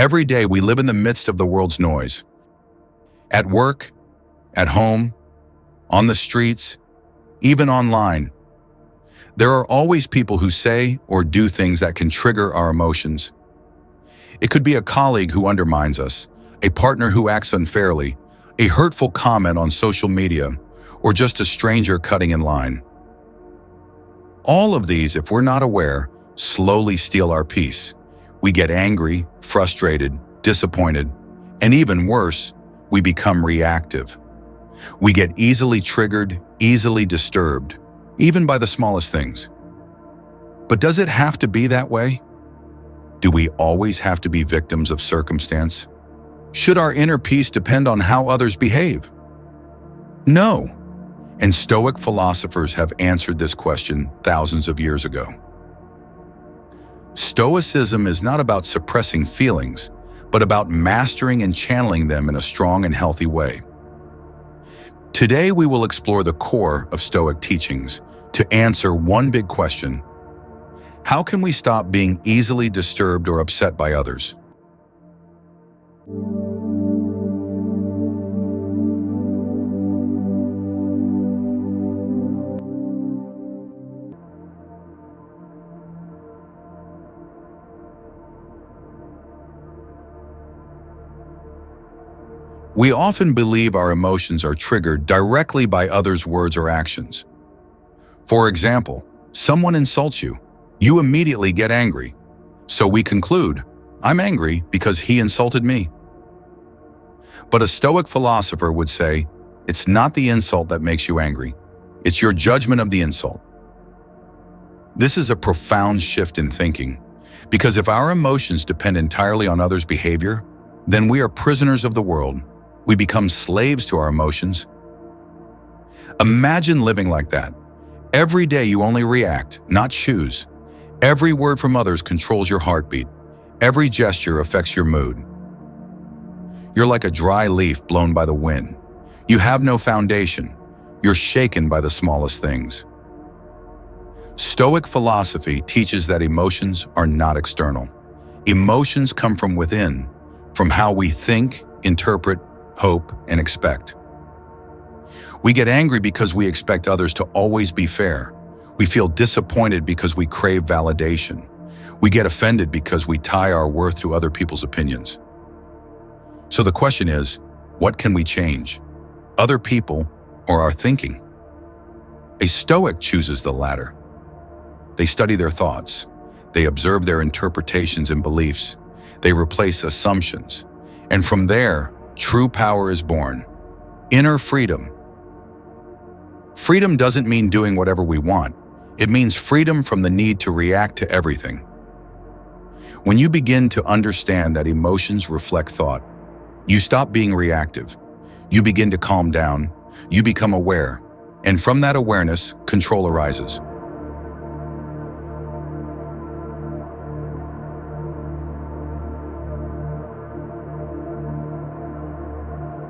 Every day we live in the midst of the world's noise. At work, at home, on the streets, even online. There are always people who say or do things that can trigger our emotions. It could be a colleague who undermines us, a partner who acts unfairly, a hurtful comment on social media, or just a stranger cutting in line. All of these, if we're not aware, slowly steal our peace. We get angry, frustrated, disappointed, and even worse, we become reactive. We get easily triggered, easily disturbed, even by the smallest things. But does it have to be that way? Do we always have to be victims of circumstance? Should our inner peace depend on how others behave? No. And Stoic philosophers have answered this question thousands of years ago. Stoicism is not about suppressing feelings, but about mastering and channeling them in a strong and healthy way. Today we will explore the core of Stoic teachings to answer one big question: how can we stop being easily disturbed or upset by others? We often believe our emotions are triggered directly by others' words or actions. For example, someone insults you. You immediately get angry. So we conclude, I'm angry because he insulted me. But a Stoic philosopher would say, it's not the insult that makes you angry. It's your judgment of the insult. This is a profound shift in thinking, because if our emotions depend entirely on others' behavior, then we are prisoners of the world. We become slaves to our emotions. Imagine living like that. Every day you only react, not choose. Every word from others controls your heartbeat. Every gesture affects your mood. You're like a dry leaf blown by the wind. You have no foundation. You're shaken by the smallest things. Stoic philosophy teaches that emotions are not external. Emotions come from within, from how we think, interpret, hope, and expect. We get angry because we expect others to always be fair. We feel disappointed because we crave validation. We get offended because we tie our worth to other people's opinions. So the question is, what can we change? Other people or our thinking? A Stoic chooses the latter. They study their thoughts. They observe their interpretations and beliefs. They replace assumptions. And from there, true power is born. Inner freedom. Freedom doesn't mean doing whatever we want. It means freedom from the need to react to everything. When you begin to understand that emotions reflect thought, you stop being reactive. You begin to calm down. You become aware. And from that awareness, control arises.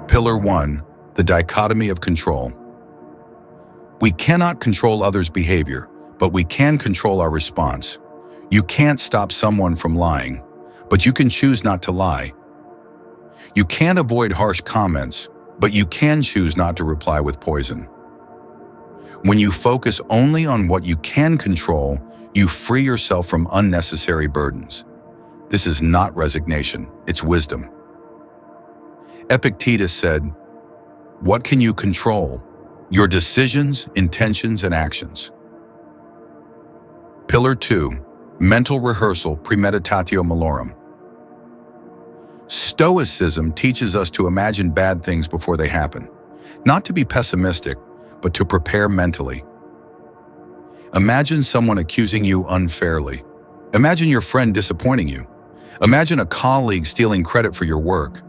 Pillar 1, the dichotomy of control. We cannot control others' behavior, but we can control our response. You can't stop someone from lying, but you can choose not to lie. You can't avoid harsh comments, but you can choose not to reply with poison. When you focus only on what you can control, you free yourself from unnecessary burdens. This is not resignation, it's wisdom. Epictetus said, "What can you control? Your decisions, intentions, and actions." Pillar 2, mental rehearsal, premeditatio malorum. Stoicism teaches us to imagine bad things before they happen, not to be pessimistic, but to prepare mentally. Imagine someone accusing you unfairly. Imagine your friend disappointing you. Imagine a colleague stealing credit for your work.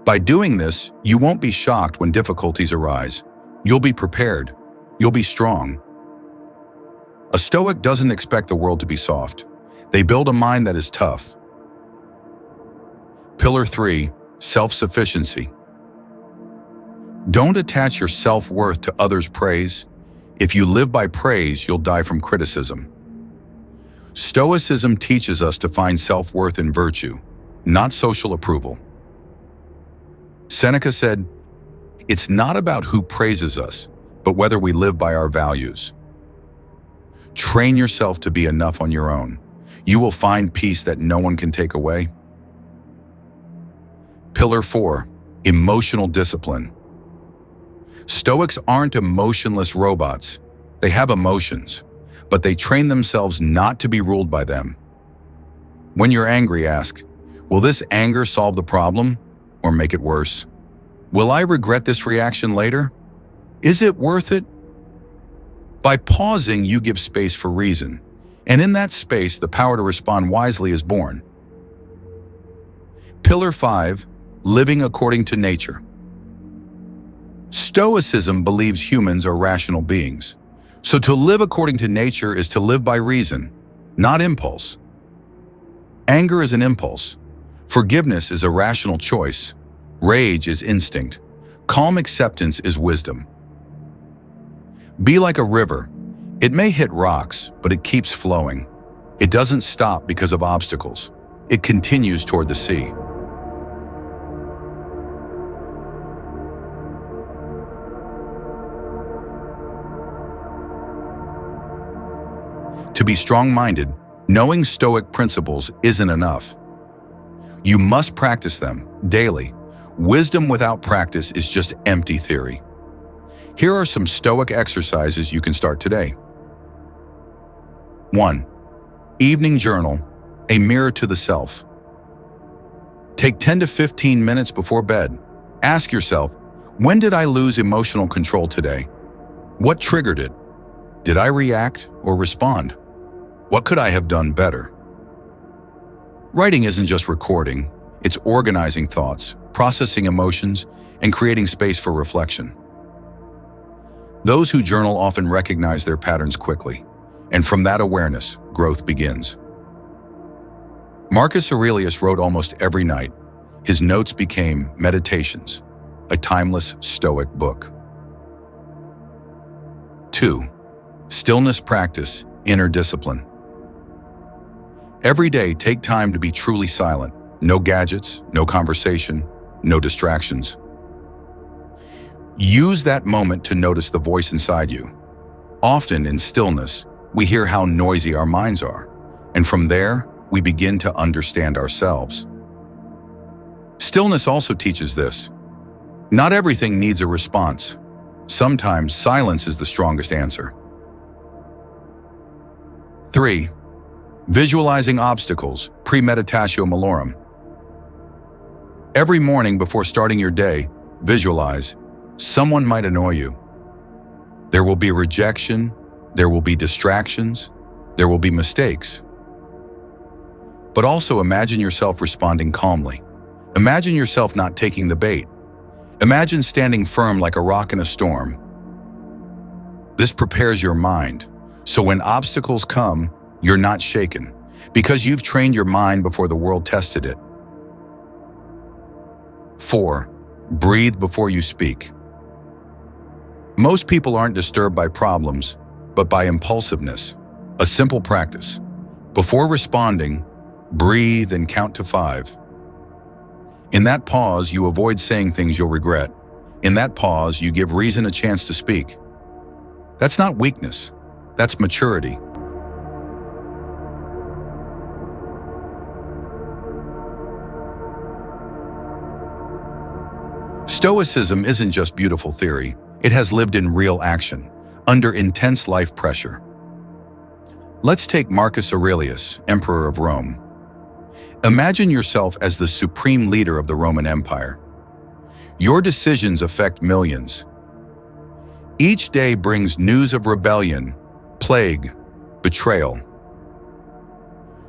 By doing this, you won't be shocked when difficulties arise. You'll be prepared. You'll be strong. A Stoic doesn't expect the world to be soft. They build a mind that is tough. Pillar 3, self-sufficiency. Don't attach your self-worth to others' praise. If you live by praise, you'll die from criticism. Stoicism teaches us to find self-worth in virtue, not social approval. Seneca said, "It's not about who praises us, but whether we live by our values." Train yourself to be enough on your own. You will find peace that no one can take away. Pillar 4, emotional discipline. Stoics aren't emotionless robots. They have emotions, but they train themselves not to be ruled by them. When you're angry, ask, will this anger solve the problem or make it worse? Will I regret this reaction later? Is it worth it? By pausing, you give space for reason, and in that space, the power to respond wisely is born. Pillar 5, living according to nature. Stoicism believes humans are rational beings, so to live according to nature is to live by reason, not impulse. Anger is an impulse. Forgiveness is a rational choice. Rage is instinct. Calm acceptance is wisdom. Be like a river. It may hit rocks, but it keeps flowing. It doesn't stop because of obstacles. It continues toward the sea. To be strong-minded, knowing Stoic principles isn't enough. You must practice them daily. Wisdom without practice is just empty theory. Here are some Stoic exercises you can start today. 1. Evening journal, a mirror to the self. Take 10 to 15 minutes before bed. Ask yourself, when did I lose emotional control today? What triggered it? Did I react or respond? What could I have done better? Writing isn't just recording, it's organizing thoughts, processing emotions, and creating space for reflection. Those who journal often recognize their patterns quickly, and from that awareness, growth begins. Marcus Aurelius wrote almost every night. His notes became meditations, a timeless Stoic book. 2. Stillness practice, inner discipline. Every day, take time to be truly silent. No gadgets, no conversation, no distractions. Use that moment to notice the voice inside you. Often in stillness, we hear how noisy our minds are, and from there, we begin to understand ourselves. Stillness also teaches this. Not everything needs a response. Sometimes silence is the strongest answer. 3. Visualizing obstacles, premeditatio malorum. Every morning before starting your day, visualize, someone might annoy you. There will be rejection, there will be distractions, there will be mistakes. But also imagine yourself responding calmly. Imagine yourself not taking the bait. Imagine standing firm like a rock in a storm. This prepares your mind, so when obstacles come, you're not shaken, because you've trained your mind before the world tested it. 4. Breathe before you speak. Most people aren't disturbed by problems, but by impulsiveness. A simple practice. Before responding, breathe and count to 5. In that pause, you avoid saying things you'll regret. In that pause, you give reason a chance to speak. That's not weakness, that's maturity. Stoicism isn't just beautiful theory, it has lived in real action, under intense life pressure. Let's take Marcus Aurelius, Emperor of Rome. Imagine yourself as the supreme leader of the Roman Empire. Your decisions affect millions. Each day brings news of rebellion, plague, betrayal.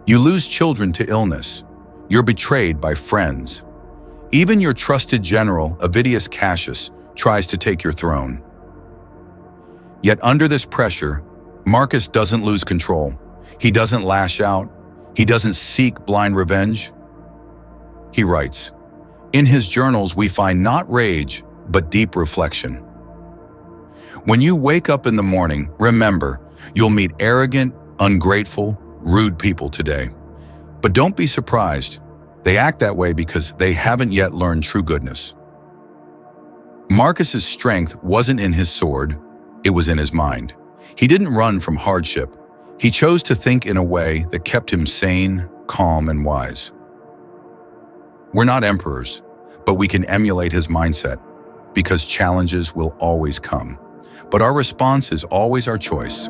You lose children to illness. You're betrayed by friends. Even your trusted general, Avidius Cassius, tries to take your throne. Yet under this pressure, Marcus doesn't lose control. He doesn't lash out. He doesn't seek blind revenge. He writes, in his journals we find not rage, but deep reflection. When you wake up in the morning, remember, you'll meet arrogant, ungrateful, rude people today. But don't be surprised. They act that way because they haven't yet learned true goodness. Marcus's strength wasn't in his sword, it was in his mind. He didn't run from hardship. He chose to think in a way that kept him sane, calm, and wise. We're not emperors, but we can emulate his mindset, because challenges will always come. But our response is always our choice.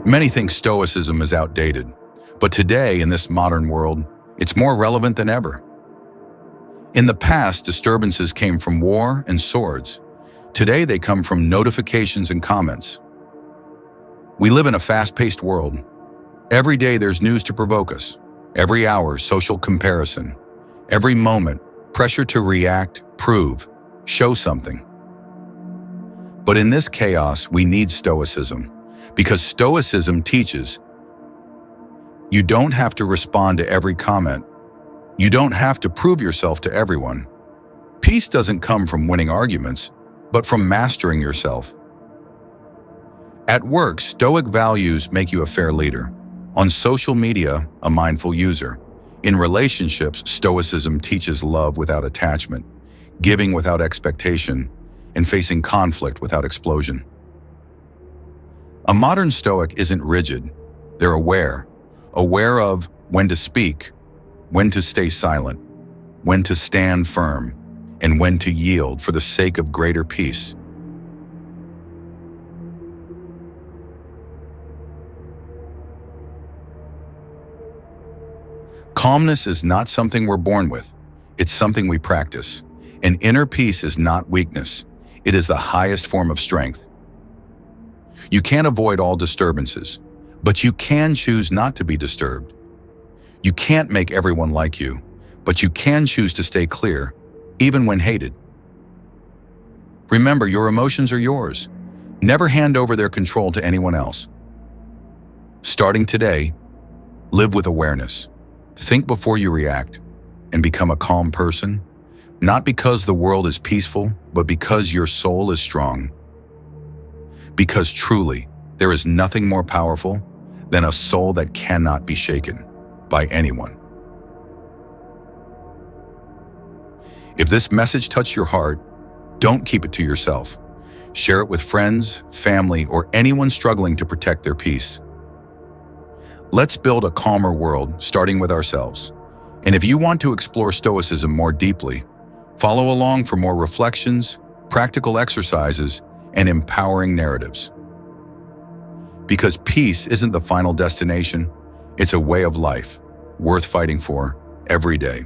Many think Stoicism is outdated, but today, in this modern world, it's more relevant than ever. In the past, disturbances came from war and swords. Today, they come from notifications and comments. We live in a fast-paced world. Every day there's news to provoke us. Every hour, social comparison. Every moment, pressure to react, prove, show something. But in this chaos, we need Stoicism, because Stoicism teaches you don't have to respond to every comment. You don't have to prove yourself to everyone. Peace doesn't come from winning arguments, but from mastering yourself. At work, Stoic values make you a fair leader. On social media, a mindful user. In relationships, Stoicism teaches love without attachment, giving without expectation, and facing conflict without explosion. A modern Stoic isn't rigid. They're aware of when to speak, when to stay silent, when to stand firm, and when to yield for the sake of greater peace. Calmness is not something we're born with. It's something we practice. And inner peace is not weakness. It is the highest form of strength. You can't avoid all disturbances, but you can choose not to be disturbed. You can't make everyone like you, but you can choose to stay clear, even when hated. Remember, your emotions are yours. Never hand over their control to anyone else. Starting today, live with awareness. Think before you react, and become a calm person, not because the world is peaceful, but because your soul is strong. Because truly, there is nothing more powerful than a soul that cannot be shaken by anyone. If this message touched your heart, don't keep it to yourself. Share it with friends, family, or anyone struggling to protect their peace. Let's build a calmer world, starting with ourselves. And if you want to explore Stoicism more deeply, follow along for more reflections, practical exercises, and empowering narratives. Because peace isn't the final destination, it's a way of life worth fighting for every day.